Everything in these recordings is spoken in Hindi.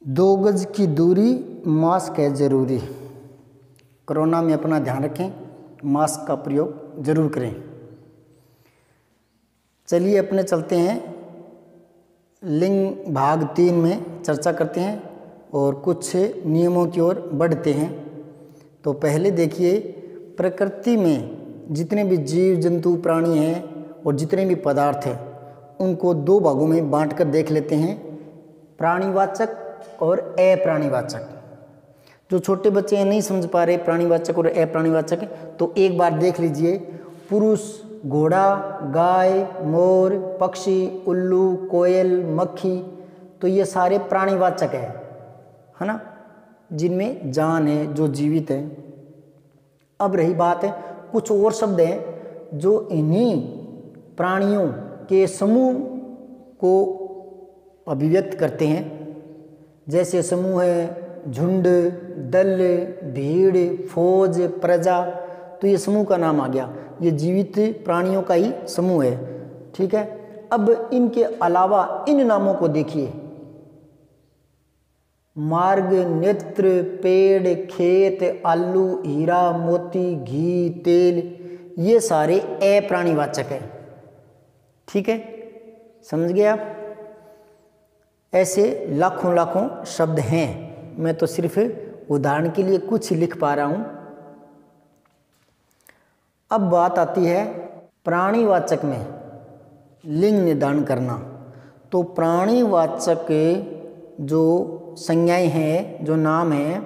2 गज की दूरी, मास्क है ज़रूरी। कोरोना में अपना ध्यान रखें, मास्क का प्रयोग ज़रूर करें। चलिए अपने चलते हैं लिंग भाग 3 में चर्चा करते हैं और कुछ नियमों की ओर बढ़ते हैं। तो पहले देखिए, प्रकृति में जितने भी जीव जंतु प्राणी हैं और जितने भी पदार्थ हैं उनको 2 भागों में बांटकर देख लेते हैं, प्राणीवाचक और अप्राणीवाचक। जो छोटे बच्चे हैं नहीं समझ पा रहे प्राणीवाचक और अप्राणीवाचक, तो एक बार देख लीजिए। पुरुष घोड़ा, गाय, मोर, पक्षी, उल्लू, कोयल, मक्खी, तो ये सारे प्राणीवाचक है ना, जिनमें जान है, जो जीवित है। अब रही बात है, कुछ और शब्द हैं जो इन्हीं प्राणियों के समूह को अभिव्यक्त करते हैं। जैसे समूह है झुंड, दल, भीड़, फौज, प्रजा, तो ये समूह का नाम आ गया। ये जीवित प्राणियों का ही समूह है, ठीक है। अब इनके अलावा इन नामों को देखिए, मार्ग, नेत्र, पेड़, खेत, आलू, हीरा, मोती, घी, तेल, ये सारे अप्राणीवाचक है, ठीक है। समझ गए आप? ऐसे लाखों लाखों शब्द हैं, मैं तो सिर्फ उदाहरण के लिए कुछ लिख पा रहा हूं। अब बात आती है प्राणीवाचक में लिंग निर्धारण करना। तो प्राणीवाचक जो संज्ञाएं हैं, जो नाम हैं,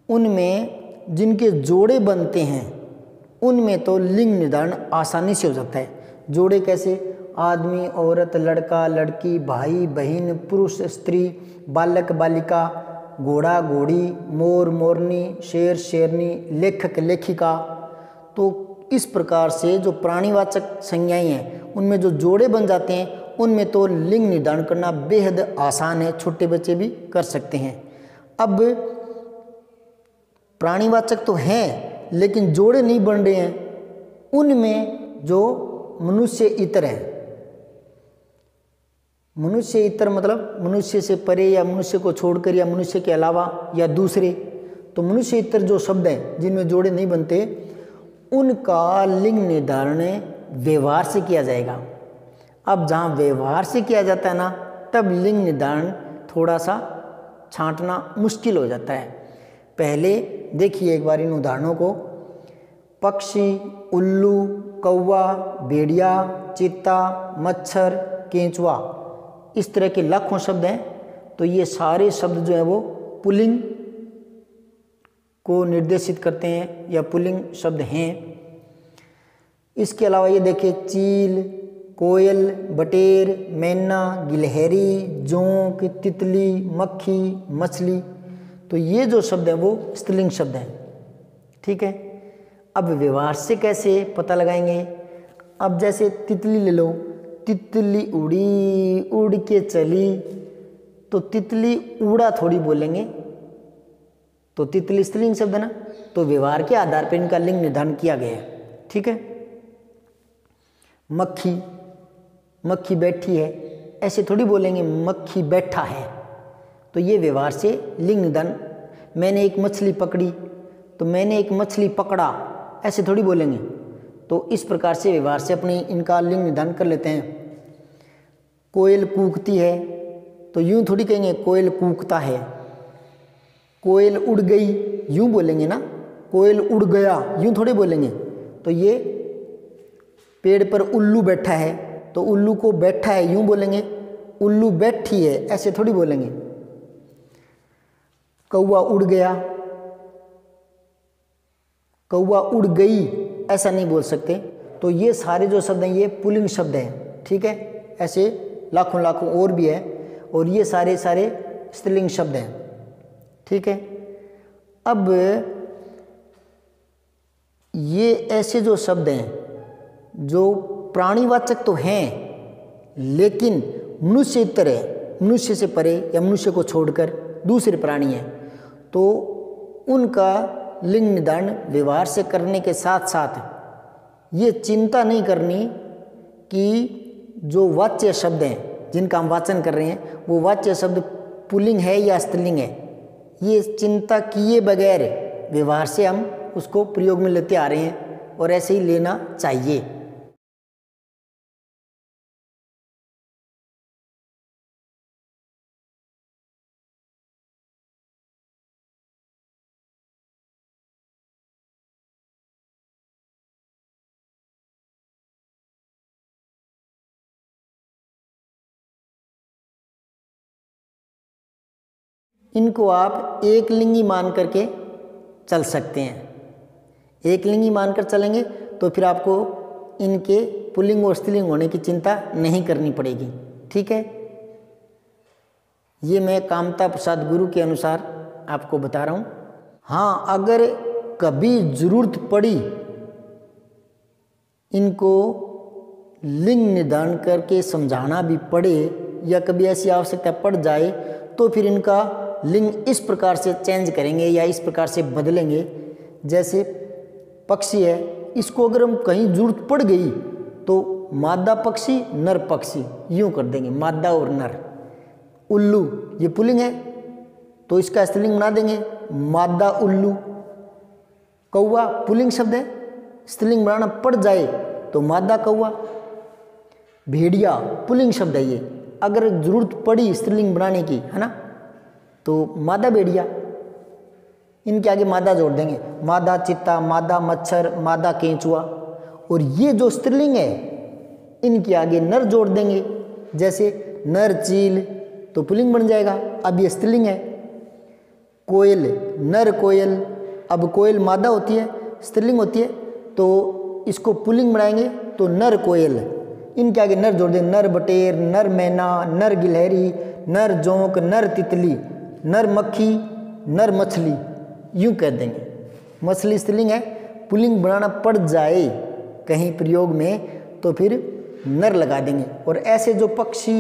उनमें जिनके जोड़े बनते हैं उनमें तो लिंग निर्धारण आसानी से हो जाता है। जोड़े कैसे? आदमी, औरत, लड़का, लड़की, भाई, बहन, पुरुष, स्त्री, बालक, बालिका, घोड़ा, घोड़ी, मोर, मोरनी, शेर, शेरनी, लेखक, लेखिका। तो इस प्रकार से जो प्राणीवाचक संज्ञाएं हैं उनमें जो जोड़े बन जाते हैं उनमें तो लिंग निर्धारण करना बेहद आसान है, छोटे बच्चे भी कर सकते हैं। अब प्राणीवाचक तो हैं लेकिन जोड़े नहीं बन रहे हैं, उनमें जो मनुष्य इतर है, मनुष्य इतर मतलब मनुष्य से परे या मनुष्य को छोड़कर या मनुष्य के अलावा या दूसरे, तो मनुष्य इतर जो शब्द हैं जिनमें जोड़े नहीं बनते, उनका लिंग निर्धारण व्यवहार से किया जाएगा। अब जहाँ व्यवहार से किया जाता है ना, तब लिंग निर्धारण थोड़ा सा छांटना मुश्किल हो जाता है। पहले देखिए एक बार इन उदाहरणों को। पक्षी, उल्लू, कौवा, भेड़िया, चीता, मच्छर, केंचुआ, इस तरह के लाखों शब्द हैं। तो ये सारे शब्द जो है वो पुल्लिंग को निर्देशित करते हैं या पुल्लिंग शब्द हैं। इसके अलावा ये देखिए, चील, कोयल, बटेर, मैना, गिलहरी, जोंक, तितली, मक्खी, मछली, तो ये जो शब्द हैं वो स्त्रीलिंग शब्द हैं, ठीक है। अब व्यवहार से कैसे पता लगाएंगे? अब जैसे तितली ले लो, तितली उड़ी उड़ के चली, तो तितली उड़ा थोड़ी बोलेंगे, तो तितली स्त्रीलिंग शब्द है ना, तो व्यवहार के आधार पर इनका लिंग निर्धारण किया गया है, ठीक है। मक्खी, मक्खी बैठी है, ऐसे थोड़ी बोलेंगे मक्खी बैठा है, तो ये व्यवहार से लिंग निर्धारण। मैंने एक मछली पकड़ी, तो मैंने एक मछली पकड़ा, ऐसे थोड़ी बोलेंगे। तो इस प्रकार से व्यवहार से अपनी इनका लिंग निर्धारण कर लेते हैं। कोयल कूकती है, तो यूं थोड़ी कहेंगे कोयल कूकता है। कोयल उड़ गई, यूं बोलेंगे ना, कोयल उड़ गया, यूं थोड़े बोलेंगे। तो ये पेड़ पर उल्लू बैठा है, तो उल्लू को बैठा है यूं बोलेंगे, उल्लू बैठी है, ऐसे थोड़ी बोलेंगे। कौवा उड़ गया, कौवा उड़ गई, ऐसा नहीं बोल सकते। तो ये सारे जो शब्द हैं ये पुल्लिंग शब्द हैं, ठीक है। ऐसे लाखों लाखों और भी है, और ये सारे सारे स्त्रीलिंग शब्द हैं, ठीक है। अब ये ऐसे जो शब्द हैं जो प्राणीवाचक तो हैं लेकिन मनुष्य इतर है, मनुष्य से परे या मनुष्य को छोड़कर दूसरे प्राणी हैं, तो उनका लिंग निर्धारण व्यवहार से करने के साथ साथ ये चिंता नहीं करनी कि जो वाच्य शब्द हैं जिनका हम वाचन कर रहे हैं वो वाच्य शब्द पुल्लिंग है या स्त्रीलिंग है, ये चिंता किए बगैर व्यवहार से हम उसको प्रयोग में लेते आ रहे हैं और ऐसे ही लेना चाहिए। इनको आप एक लिंगी मान करके चल सकते हैं। एक लिंगी मानकर चलेंगे तो फिर आपको इनके पुल्लिंग और स्त्रीलिंग होने की चिंता नहीं करनी पड़ेगी। ठीक है, ये मैं कामता प्रसाद गुरु के अनुसार आपको बता रहा हूँ। हाँ, अगर कभी जरूरत पड़ी इनको लिंग निर्धारण करके समझाना भी पड़े या कभी ऐसी आवश्यकता पड़ जाए तो फिर इनका लिंग इस प्रकार से चेंज करेंगे या इस प्रकार से बदलेंगे। जैसे पक्षी है, इसको अगर हम कहीं जरूरत पड़ गई तो मादा पक्षी नर पक्षी यूं कर देंगे, मादा और नर। उल्लू ये पुल्लिंग है तो इसका स्त्रीलिंग बना देंगे, मादा उल्लू। कौवा पुल्लिंग शब्द है, स्त्रीलिंग बनाना पड़ जाए तो मादा कौवा। भेड़िया पुल्लिंग शब्द है, ये अगर जरूरत पड़ी स्त्रीलिंग बनाने की, है ना, तो मादा भेड़िया। इनके आगे मादा जोड़ देंगे, मादा चित्ता, मादा मच्छर, मादा केंचुआ। और ये जो स्त्रीलिंग है इनके आगे नर जोड़ देंगे, जैसे नर चील तो पुल्लिंग बन जाएगा, अब ये स्त्रीलिंग है। कोयल नर कोयल, अब कोयल मादा होती है, स्त्रीलिंग होती है, तो इसको पुल्लिंग बनाएंगे तो नर कोयल। इनके आगे नर जोड़ देंगे, नर बटेर, नर मैना, नर गिलहरी, नर जोंक, नर तितली, नर मक्खी, नर मछली, यूं कह देंगे। मछली स्त्रीलिंग है, पुल्लिंग बनाना पड़ जाए कहीं प्रयोग में तो फिर नर लगा देंगे। और ऐसे जो पक्षी,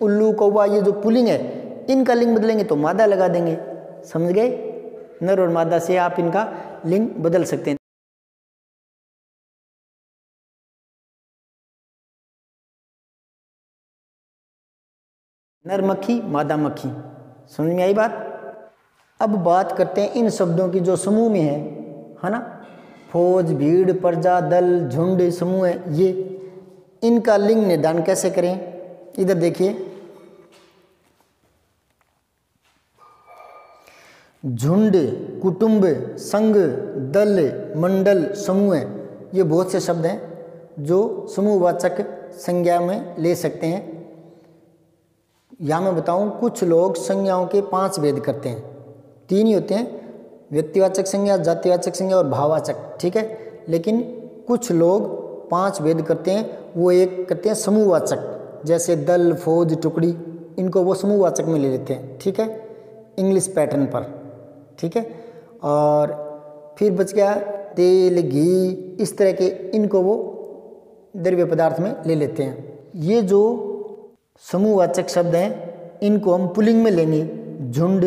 उल्लू, कौवा, ये जो पुल्लिंग है इनका लिंग बदलेंगे तो मादा लगा देंगे। समझ गए? नर और मादा से आप इनका लिंग बदल सकते हैं। नर मक्खी, मादा मक्खी। समझ में आई बात? अब बात करते हैं इन शब्दों की जो समूह में है ना, फौज, भीड़, प्रजा, दल, झुंड, समूह है, ये इनका लिंग निर्धारण कैसे करें? इधर देखिए, झुंड, कुटुंब, संघ, दल, मंडल, समूह, ये बहुत से शब्द हैं जो समूहवाचक संज्ञा में ले सकते हैं। या मैं बताऊं, कुछ लोग संज्ञाओं के 5 भेद करते हैं, 3 ही होते हैं, व्यक्तिवाचक संज्ञा, जातिवाचक संज्ञा और भाववाचक। ठीक है, लेकिन कुछ लोग 5 भेद करते हैं। वो एक करते हैं समूहवाचक, जैसे दल, फौज, टुकड़ी, इनको वो समूहवाचक में ले लेते हैं। ठीक है, इंग्लिश पैटर्न पर। ठीक है, और फिर बच गया तेल, घी, इस तरह के, इनको वो द्रव्य पदार्थ में ले लेते हैं। ये जो समूहवाचक शब्द हैं इनको हम पुल्लिंग में लेंगे। झुंड,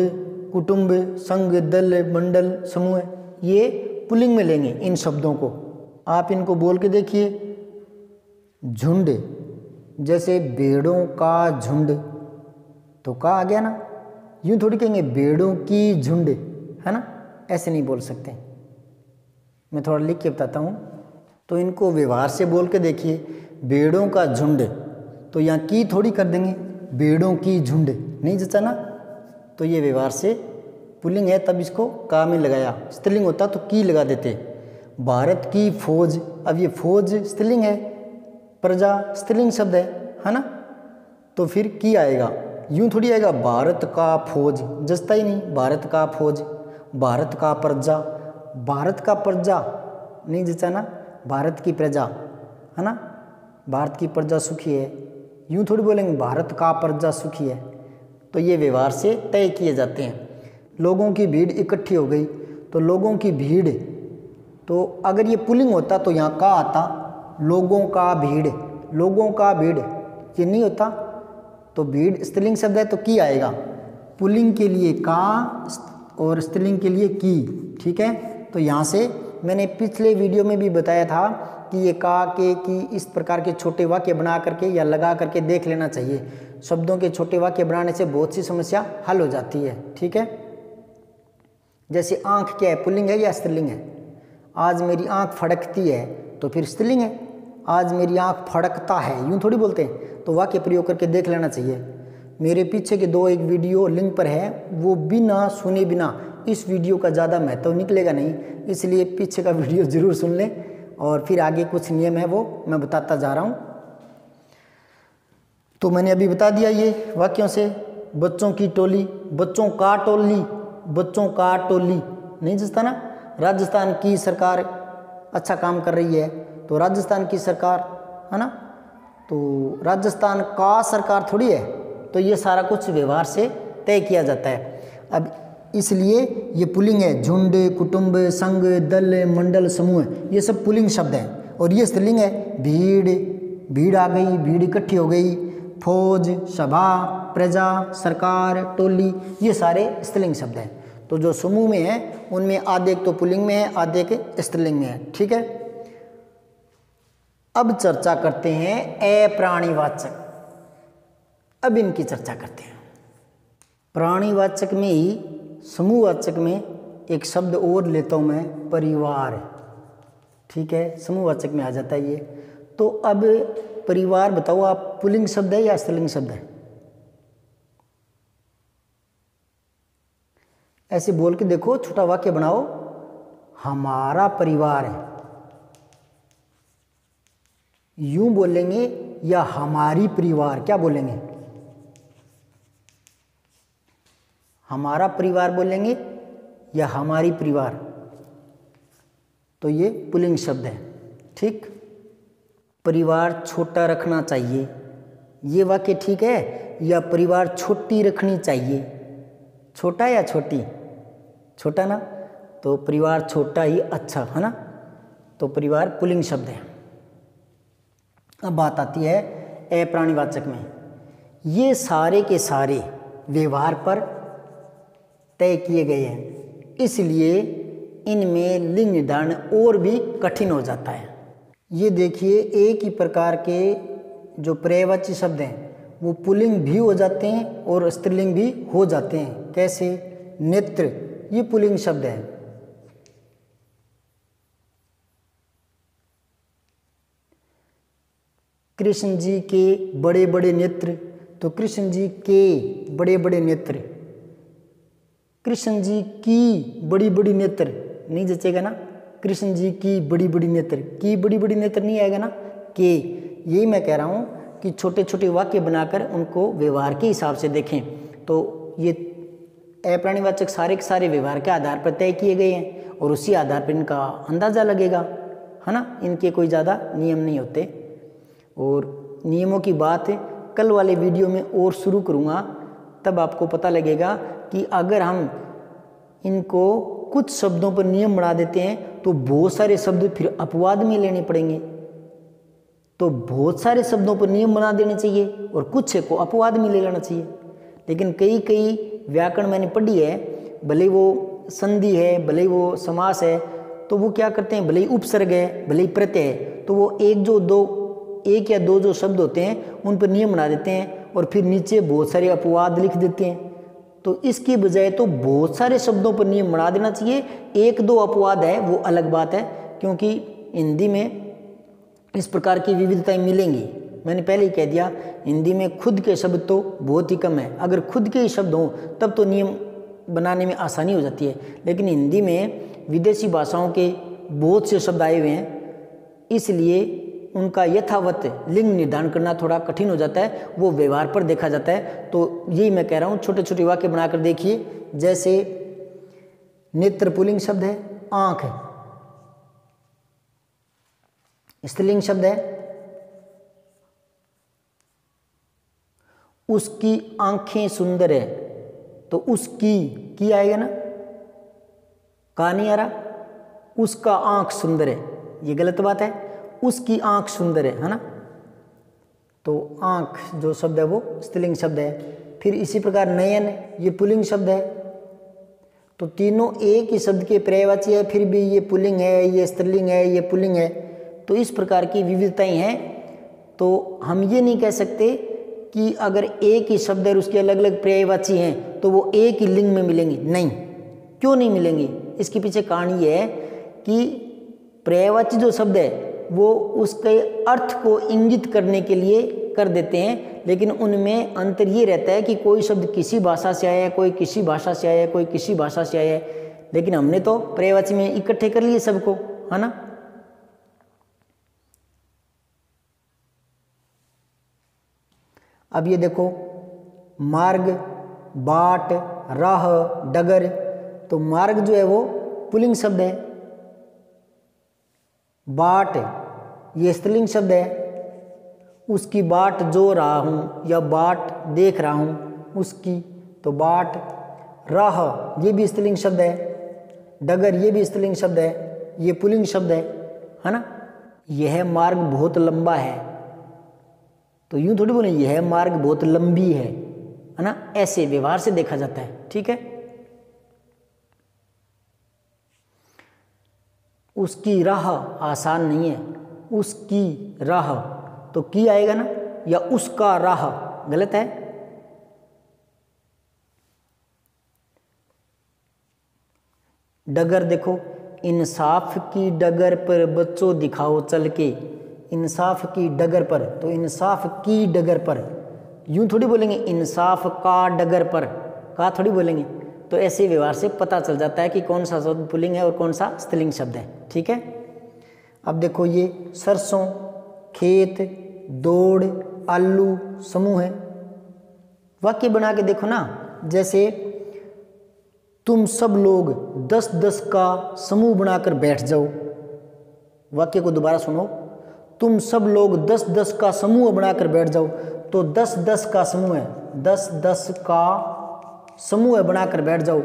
कुटुंब, संघ, दल, मंडल, समूह, ये पुल्लिंग में लेंगे इन शब्दों को। आप इनको बोल के देखिए। झुंड, जैसे भेड़ों का झुंड, तो का आ गया ना, यूं थोड़ी कहेंगे भेड़ों की झुंड, है ना, ऐसे नहीं बोल सकते। मैं थोड़ा लिख के बताता हूँ। तो इनको व्यवहार से बोल के देखिए। भेड़ों का झुंड, तो यहाँ की थोड़ी कर देंगे, भेड़ों की झुंड, नहीं जचा ना, तो ये व्यवहार से पुल्लिंग है, तब इसको का में लगाया। स्त्रीलिंग होता तो की लगा देते। भारत की फौज, अब ये फौज स्त्रीलिंग है, प्रजा स्त्रीलिंग शब्द है ना, तो फिर की आएगा, यूं थोड़ी आएगा भारत का फौज, जचता ही नहीं। भारत का फौज, भारत का प्रजा, भारत का प्रजा नहीं जचा ना, भारत की प्रजा, है ना, भारत की प्रजा सुखी है, यूं थोड़ी बोलेंगे भारत का प्रजा सुखी है। तो ये व्यवहार से तय किए जाते हैं। लोगों की भीड़ इकट्ठी हो गई, तो लोगों की भीड़, तो अगर ये पुल्लिंग होता तो यहाँ का आता, लोगों का भीड़, लोगों का भीड़, ये नहीं होता, तो भीड़ स्त्रीलिंग शब्द है तो की आएगा। पुल्लिंग के लिए का और स्त्रीलिंग के लिए की। ठीक है, तो यहाँ से मैंने पिछले वीडियो में भी बताया था कि ये का के की इस प्रकार के छोटे वाक्य बना करके या लगा करके देख लेना चाहिए। शब्दों के छोटे वाक्य बनाने से बहुत सी समस्या हल हो जाती है। ठीक है, जैसे आंख क्या है, पुल्लिंग है या स्त्रीलिंग है? आज मेरी आंख फड़कती है तो फिर स्त्रीलिंग है। आज मेरी आंख फड़कता है यूं थोड़ी बोलते हैं, तो वाक्य प्रयोग करके देख लेना चाहिए। मेरे पीछे के एक वीडियो लिंक पर है, वो बिना सुने बिना इस वीडियो का ज़्यादा महत्व निकलेगा नहीं, इसलिए पीछे का वीडियो ज़रूर सुन लें और फिर आगे कुछ नियम है वो मैं बताता जा रहा हूँ। तो मैंने अभी बता दिया ये वाक्यों से। बच्चों की टोली, बच्चों का टोली, बच्चों का टोली नहीं जचता ना। राजस्थान की सरकार अच्छा काम कर रही है तो राजस्थान की सरकार है ना, तो राजस्थान का सरकार थोड़ी है। तो ये सारा कुछ व्यवहार से तय किया जाता है। अब इसलिए ये पुल्लिंग है। झुंड, कुटुंब, संघ, दल, मंडल, समूह, ये सब पुल्लिंग शब्द हैं। और ये स्त्रीलिंग है। भीड़, भीड़ आ गई, भीड़ इकट्ठी हो गई। फौज, सभा, प्रजा, सरकार, टोली, ये सारे स्त्रीलिंग शब्द हैं। तो जो समूह में है उनमें आधे तो पुल्लिंग में है, आधे के स्त्रीलिंग में है। ठीक है, अब चर्चा करते हैं अप्राणीवाचक। अब इनकी चर्चा करते हैं। प्राणीवाचक में ही समूहवाचक में एक शब्द और लेता हूं मैं, परिवार। ठीक है, समूहवाचक में आ जाता है ये। तो अब परिवार बताओ आप, पुल्लिंग शब्द है या स्त्रीलिंग शब्द है? ऐसे बोल के देखो, छोटा वाक्य बनाओ, हमारा परिवार है, यूं बोलेंगे या हमारी परिवार, क्या बोलेंगे? हमारा परिवार बोलेंगे या हमारी परिवार, तो ये पुल्लिंग शब्द है। ठीक, परिवार छोटा रखना चाहिए, ये वाक्य ठीक है। या परिवार छोटी रखनी चाहिए, छोटा या छोटी? छोटा ना, तो परिवार छोटा ही अच्छा है ना, तो परिवार पुल्लिंग शब्द है। अब बात आती है अप्राणीवाचक में। ये सारे के सारे व्यवहार पर तय किए गए हैं, इसलिए इनमें लिंग निर्धारण और भी कठिन हो जाता है। ये देखिए, एक ही प्रकार के जो पर्यायवाची शब्द हैं वो पुल्लिंग भी हो जाते हैं और स्त्रीलिंग भी हो जाते हैं। कैसे? नेत्र, ये पुल्लिंग शब्द है। कृष्ण जी के बड़े बड़े नेत्र, तो कृष्ण जी के बड़े बड़े नेत्र। कृष्ण जी की बड़ी बड़ी नेत्र नहीं जचेगा ना, कृष्ण जी की बड़ी बड़ी नेत्र, की बड़ी बड़ी नेत्र नहीं आएगा ना, के। यही मैं कह रहा हूँ कि छोटे छोटे वाक्य बनाकर उनको व्यवहार के हिसाब से देखें। तो ये अप्राणीवाचक सारे के सारे व्यवहार के आधार पर तय किए गए हैं और उसी आधार पर इनका अंदाज़ा लगेगा, है ना। इनके कोई ज़्यादा नियम नहीं होते। और नियमों की बात कल वाले वीडियो में और शुरू करूँगा, तब आपको पता लगेगा कि अगर हम इनको कुछ शब्दों पर नियम बना देते हैं तो बहुत सारे शब्द फिर अपवाद में लेने पड़ेंगे। तो बहुत सारे शब्दों पर नियम बना देने चाहिए और कुछ को अपवाद में ले लेना चाहिए। लेकिन कई व्याकरण मैंने पढ़ी है, भले वो संधि है, भले वो समास है, तो वो क्या करते हैं, भले ही उपसर्ग है, भले ही प्रत्यय है, तो वो एक या दो जो शब्द होते हैं उन पर नियम बना देते हैं और फिर नीचे बहुत सारे अपवाद लिख देते हैं। तो इसकी बजाय तो बहुत सारे शब्दों पर नियम बना देना चाहिए। एक दो अपवाद है वो अलग बात है, क्योंकि हिंदी में इस प्रकार की विविधताएं मिलेंगी। मैंने पहले ही कह दिया, हिंदी में खुद के शब्द तो बहुत ही कम है। अगर खुद के ही शब्द हों तब तो नियम बनाने में आसानी हो जाती है, लेकिन हिंदी में विदेशी भाषाओं के बहुत से शब्द आए हुए हैं, इसलिए उनका यथावत लिंग निर्धारण करना थोड़ा कठिन हो जाता है, वो व्यवहार पर देखा जाता है। तो यही मैं कह रहा हूँ, छोटे छोटे वाक्य बनाकर देखिए। जैसे नेत्र पुल्लिंग शब्द है, आंख स्त्रीलिंग शब्द है, उसकी आंखें सुंदर है, तो उसकी की आएगा ना, का नहीं आ रहा, उसका आंख सुंदर है, ये गलत बात है। उसकी आंख सुंदर है ना, तो आंख जो शब्द है वो स्त्रीलिंग शब्द है। फिर इसी प्रकार नयन, ये पुल्लिंग शब्द है। तो तीनों एक ही शब्द के पर्यायवाची है, फिर भी ये पुल्लिंग है, ये स्त्रीलिंग है, ये पुल्लिंग है। तो इस प्रकार की विविधताएं हैं। तो हम ये नहीं कह सकते कि अगर एक ही शब्द है और उसके अलग अलग पर्यायवाची हैं तो वो एक ही लिंग में मिलेंगे, नहीं। क्यों नहीं मिलेंगे? इसके पीछे कारण ये है कि पर्यायवाची जो शब्द है वो उसके अर्थ को इंगित करने के लिए कर देते हैं, लेकिन उनमें अंतर ये रहता है कि कोई शब्द किसी भाषा से आया है, कोई किसी भाषा से आया है, कोई किसी भाषा से आया है, लेकिन हमने तो पर्यायवाची में इकट्ठे कर लिए सबको, है ना। अब ये देखो, मार्ग, बाट, राह, डगर। तो मार्ग जो है वो पुल्लिंग शब्द है, बाट ये स्त्रीलिंग शब्द है, उसकी बाट जो रहा हूँ या बाट देख रहा हूँ उसकी, तो बाट। राह ये भी स्त्रीलिंग शब्द है, डगर ये भी स्त्रीलिंग शब्द है, ये पुल्लिंग शब्द है ना। यह मार्ग बहुत लंबा है, तो यूं थोड़ी बोले यह मार्ग बहुत लंबी है ना, ऐसे व्यवहार से देखा जाता है, ठीक है। उसकी राह आसान नहीं है, उसकी राह तो की आएगा ना, या उसका राह गलत है। डगर देखो, इंसाफ की डगर पर बच्चों दिखाओ चल के, इंसाफ की डगर पर, तो इंसाफ की डगर पर यूं थोड़ी बोलेंगे इंसाफ का डगर पर, का थोड़ी बोलेंगे। तो ऐसे व्यवहार से पता चल जाता है कि कौन सा शब्द पुल्लिंग है और कौन सा स्त्रीलिंग शब्द है, ठीक है। अब देखो, ये सरसों, खेत, दौड़, आलू समूह है। वाक्य बना के देखो ना, जैसे तुम सब लोग 10-10 का समूह बनाकर बैठ जाओ। वाक्य को दोबारा सुनो, तुम सब लोग 10-10 का समूह बनाकर बैठ जाओ। तो 10-10 का समूह है, 10-10 का समूह बनाकर बैठ जाओ।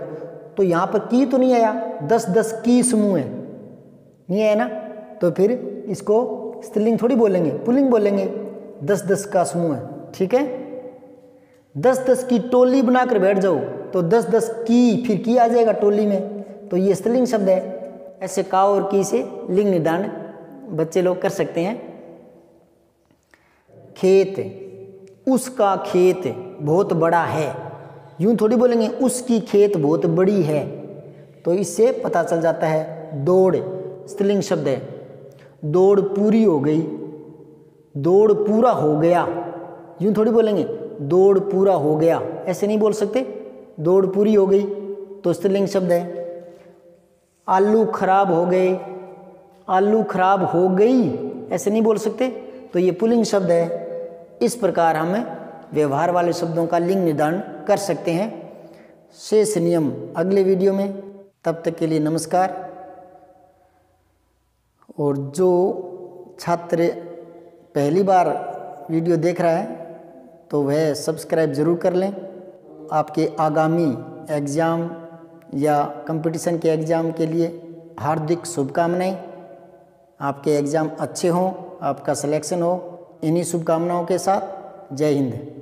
तो यहाँ पर की तो नहीं आया, 10-10 की समूह है, नहीं आया ना, तो फिर इसको स्त्रीलिंग थोड़ी बोलेंगे, पुल्लिंग बोलेंगे। 10-10 का समूह है, ठीक है। 10-10 की टोली बनाकर बैठ जाओ, तो 10-10 की, फिर की आ जाएगा टोली में, तो ये स्त्रीलिंग शब्द है। ऐसे का और की से लिंग निर्धारण बच्चे लोग कर सकते हैं। खेत, उसका खेत बहुत बड़ा है, यूं थोड़ी बोलेंगे उसकी खेत बहुत बड़ी है, तो इससे पता चल जाता है। दौड़ स्त्रीलिंग शब्द है, दौड़ पूरी हो गई, दौड़ पूरा हो गया, यूं थोड़ी बोलेंगे दौड़ पूरा हो गया, ऐसे नहीं बोल सकते। दौड़ पूरी हो गई तो स्त्रीलिंग शब्द है। आलू खराब हो गए, आलू खराब हो गई, ऐसे नहीं बोल सकते, तो ये पुल्लिंग शब्द है। इस प्रकार हम व्यवहार वाले शब्दों का लिंग निर्धारण कर सकते हैं। शेष नियम अगले वीडियो में, तब तक के लिए नमस्कार। और जो छात्र पहली बार वीडियो देख रहा है तो वह सब्सक्राइब ज़रूर कर लें। आपके आगामी एग्ज़ाम या कंपटीशन के एग्ज़ाम के लिए हार्दिक शुभकामनाएं। आपके एग्ज़ाम अच्छे हों, आपका सिलेक्शन हो, इन्हीं शुभकामनाओं के साथ जय हिंद।